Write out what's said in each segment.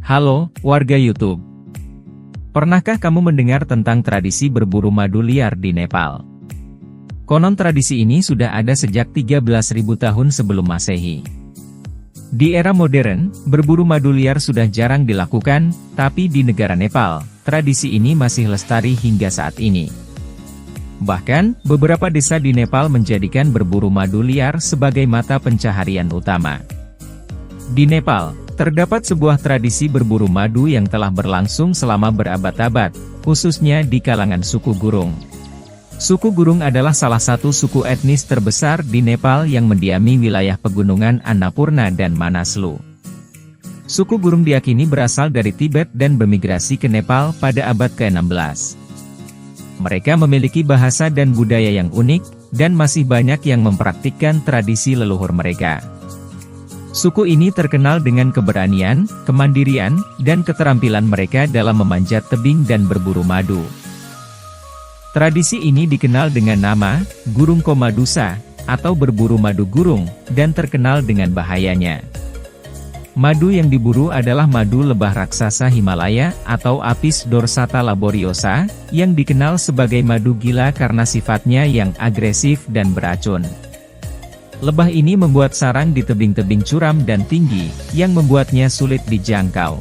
Halo, warga YouTube. Pernahkah kamu mendengar tentang tradisi berburu madu liar di Nepal? Konon tradisi ini sudah ada sejak 13.000 tahun sebelum Masehi. Di era modern, berburu madu liar sudah jarang dilakukan, tapi di negara Nepal, tradisi ini masih lestari hingga saat ini. Bahkan, beberapa desa di Nepal menjadikan berburu madu liar sebagai mata pencaharian utama. Di Nepal, terdapat sebuah tradisi berburu madu yang telah berlangsung selama berabad-abad, khususnya di kalangan suku Gurung. Suku Gurung adalah salah satu suku etnis terbesar di Nepal yang mendiami wilayah pegunungan Annapurna dan Manaslu. Suku Gurung diyakini berasal dari Tibet dan bermigrasi ke Nepal pada abad ke-16. Mereka memiliki bahasa dan budaya yang unik, dan masih banyak yang mempraktikkan tradisi leluhur mereka. Suku ini terkenal dengan keberanian, kemandirian, dan keterampilan mereka dalam memanjat tebing dan berburu madu. Tradisi ini dikenal dengan nama, Gurung Komadusa, atau berburu madu gurung, dan terkenal dengan bahayanya. Madu yang diburu adalah madu lebah raksasa Himalaya, atau Apis dorsata laboriosa, yang dikenal sebagai madu gila karena sifatnya yang agresif dan beracun. Lebah ini membuat sarang di tebing-tebing curam dan tinggi, yang membuatnya sulit dijangkau.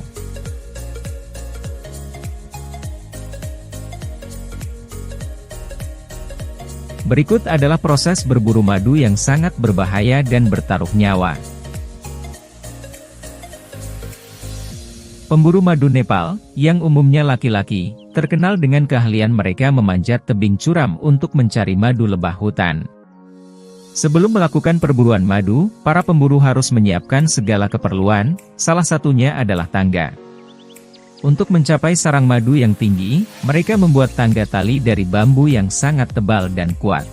Berikut adalah proses berburu madu yang sangat berbahaya dan bertaruh nyawa. Pemburu madu Nepal, yang umumnya laki-laki, terkenal dengan keahlian mereka memanjat tebing curam untuk mencari madu lebah hutan. Sebelum melakukan perburuan madu, para pemburu harus menyiapkan segala keperluan, salah satunya adalah tangga. Untuk mencapai sarang madu yang tinggi, mereka membuat tangga tali dari bambu yang sangat tebal dan kuat.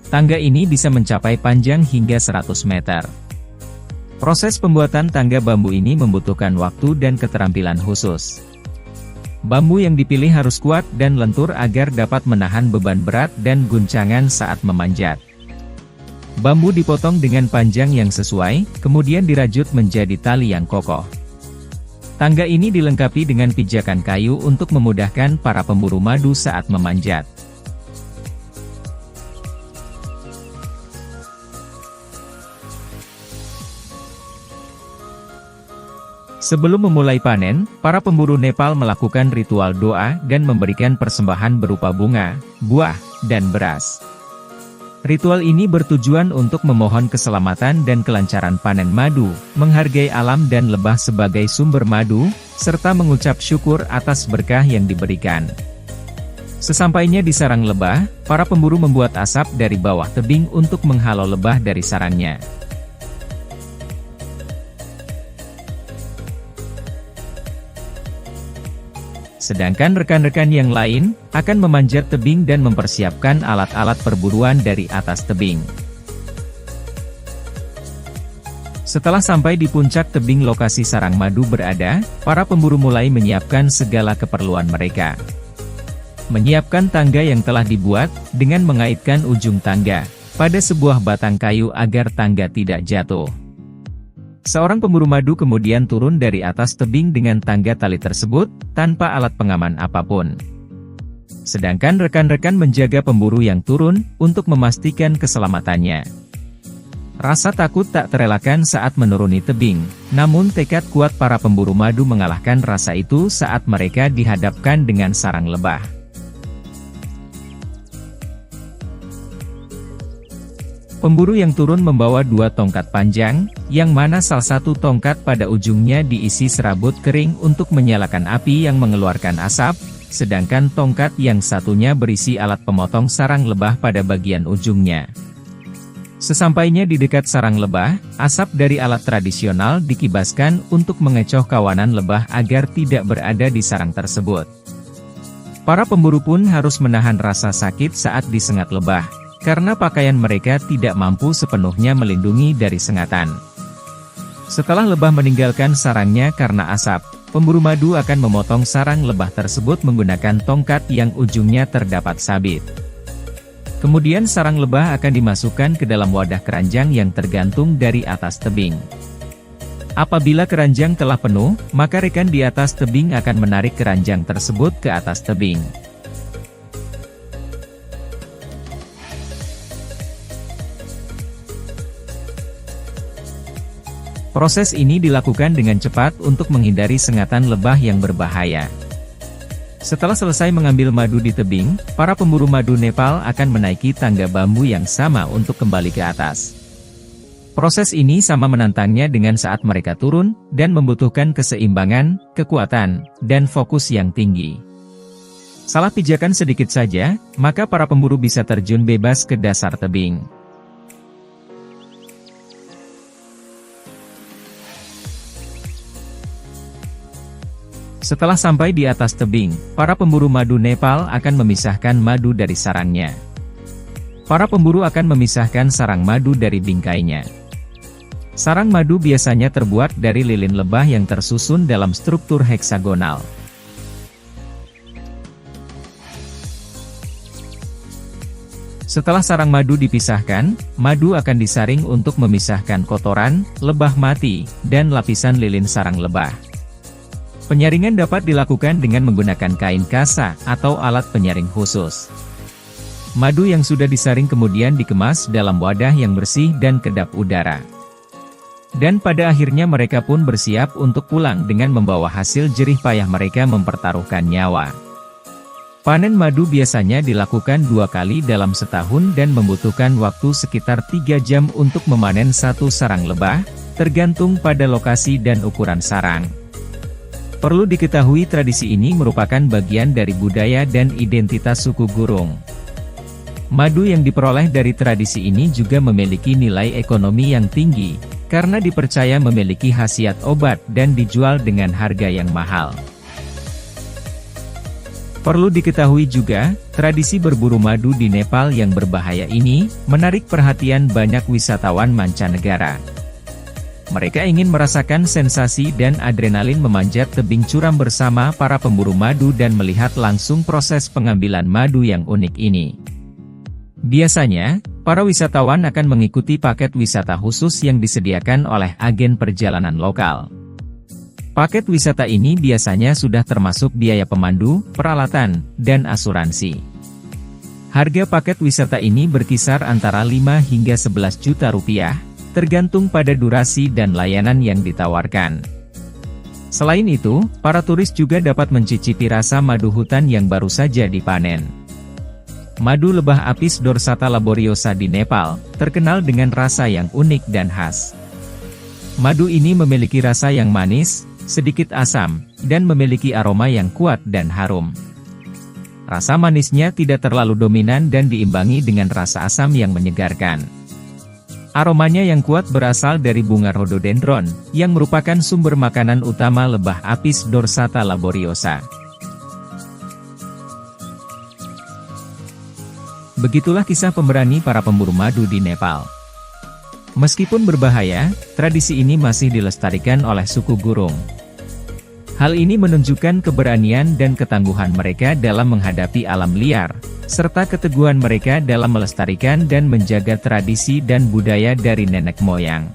Tangga ini bisa mencapai panjang hingga 100 meter. Proses pembuatan tangga bambu ini membutuhkan waktu dan keterampilan khusus. Bambu yang dipilih harus kuat dan lentur agar dapat menahan beban berat dan guncangan saat memanjat. Bambu dipotong dengan panjang yang sesuai, kemudian dirajut menjadi tali yang kokoh. Tangga ini dilengkapi dengan pijakan kayu untuk memudahkan para pemburu madu saat memanjat. Sebelum memulai panen, para pemburu Nepal melakukan ritual doa dan memberikan persembahan berupa bunga, buah, dan beras. Ritual ini bertujuan untuk memohon keselamatan dan kelancaran panen madu, menghargai alam dan lebah sebagai sumber madu, serta mengucap syukur atas berkah yang diberikan. Sesampainya di sarang lebah, para pemburu membuat asap dari bawah tebing untuk menghalau lebah dari sarangnya. Sedangkan rekan-rekan yang lain, akan memanjat tebing dan mempersiapkan alat-alat perburuan dari atas tebing. Setelah sampai di puncak tebing lokasi sarang madu berada, para pemburu mulai menyiapkan segala keperluan mereka. Menyiapkan tangga yang telah dibuat, dengan mengaitkan ujung tangga pada sebuah batang kayu agar tangga tidak jatuh. Seorang pemburu madu kemudian turun dari atas tebing dengan tangga tali tersebut, tanpa alat pengaman apapun. Sedangkan rekan-rekan menjaga pemburu yang turun, untuk memastikan keselamatannya. Rasa takut tak terelakkan saat menuruni tebing, namun tekad kuat para pemburu madu mengalahkan rasa itu saat mereka dihadapkan dengan sarang lebah. Pemburu yang turun membawa 2 tongkat panjang, yang mana salah satu tongkat pada ujungnya diisi serabut kering untuk menyalakan api yang mengeluarkan asap, sedangkan tongkat yang satunya berisi alat pemotong sarang lebah pada bagian ujungnya. Sesampainya di dekat sarang lebah, asap dari alat tradisional dikibaskan untuk mengecoh kawanan lebah agar tidak berada di sarang tersebut. Para pemburu pun harus menahan rasa sakit saat disengat lebah, karena pakaian mereka tidak mampu sepenuhnya melindungi dari sengatan. Setelah lebah meninggalkan sarangnya karena asap, pemburu madu akan memotong sarang lebah tersebut menggunakan tongkat yang ujungnya terdapat sabit. Kemudian sarang lebah akan dimasukkan ke dalam wadah keranjang yang tergantung dari atas tebing. Apabila keranjang telah penuh, maka rekan di atas tebing akan menarik keranjang tersebut ke atas tebing. Proses ini dilakukan dengan cepat untuk menghindari sengatan lebah yang berbahaya. Setelah selesai mengambil madu di tebing, para pemburu madu Nepal akan menaiki tangga bambu yang sama untuk kembali ke atas. Proses ini sama menantangnya dengan saat mereka turun, dan membutuhkan keseimbangan, kekuatan, dan fokus yang tinggi. Salah pijakan sedikit saja, maka para pemburu bisa terjun bebas ke dasar tebing. Setelah sampai di atas tebing, para pemburu madu Nepal akan memisahkan madu dari sarangnya. Para pemburu akan memisahkan sarang madu dari bingkainya. Sarang madu biasanya terbuat dari lilin lebah yang tersusun dalam struktur heksagonal. Setelah sarang madu dipisahkan, madu akan disaring untuk memisahkan kotoran, lebah mati, dan lapisan lilin sarang lebah. Penyaringan dapat dilakukan dengan menggunakan kain kasa atau alat penyaring khusus. Madu yang sudah disaring kemudian dikemas dalam wadah yang bersih dan kedap udara. Dan pada akhirnya mereka pun bersiap untuk pulang dengan membawa hasil jerih payah mereka mempertaruhkan nyawa. Panen madu biasanya dilakukan 2 kali dalam setahun dan membutuhkan waktu sekitar 3 jam untuk memanen satu sarang lebah, tergantung pada lokasi dan ukuran sarang. Perlu diketahui tradisi ini merupakan bagian dari budaya dan identitas suku Gurung. Madu yang diperoleh dari tradisi ini juga memiliki nilai ekonomi yang tinggi, karena dipercaya memiliki khasiat obat dan dijual dengan harga yang mahal. Perlu diketahui juga, tradisi berburu madu di Nepal yang berbahaya ini, menarik perhatian banyak wisatawan mancanegara. Mereka ingin merasakan sensasi dan adrenalin memanjat tebing curam bersama para pemburu madu dan melihat langsung proses pengambilan madu yang unik ini. Biasanya, para wisatawan akan mengikuti paket wisata khusus yang disediakan oleh agen perjalanan lokal. Paket wisata ini biasanya sudah termasuk biaya pemandu, peralatan, dan asuransi. Harga paket wisata ini berkisar antara 5 hingga 11 juta rupiah, tergantung pada durasi dan layanan yang ditawarkan. Selain itu, para turis juga dapat mencicipi rasa madu hutan yang baru saja dipanen. Madu lebah Apis dorsata laboriosa di Nepal, terkenal dengan rasa yang unik dan khas. Madu ini memiliki rasa yang manis, sedikit asam, dan memiliki aroma yang kuat dan harum. Rasa manisnya tidak terlalu dominan dan diimbangi dengan rasa asam yang menyegarkan. Aromanya yang kuat berasal dari bunga rhododendron, yang merupakan sumber makanan utama lebah Apis dorsata laboriosa. Begitulah kisah pemberani para pemburu madu di Nepal. Meskipun berbahaya, tradisi ini masih dilestarikan oleh suku Gurung. Hal ini menunjukkan keberanian dan ketangguhan mereka dalam menghadapi alam liar, serta keteguhan mereka dalam melestarikan dan menjaga tradisi dan budaya dari nenek moyang.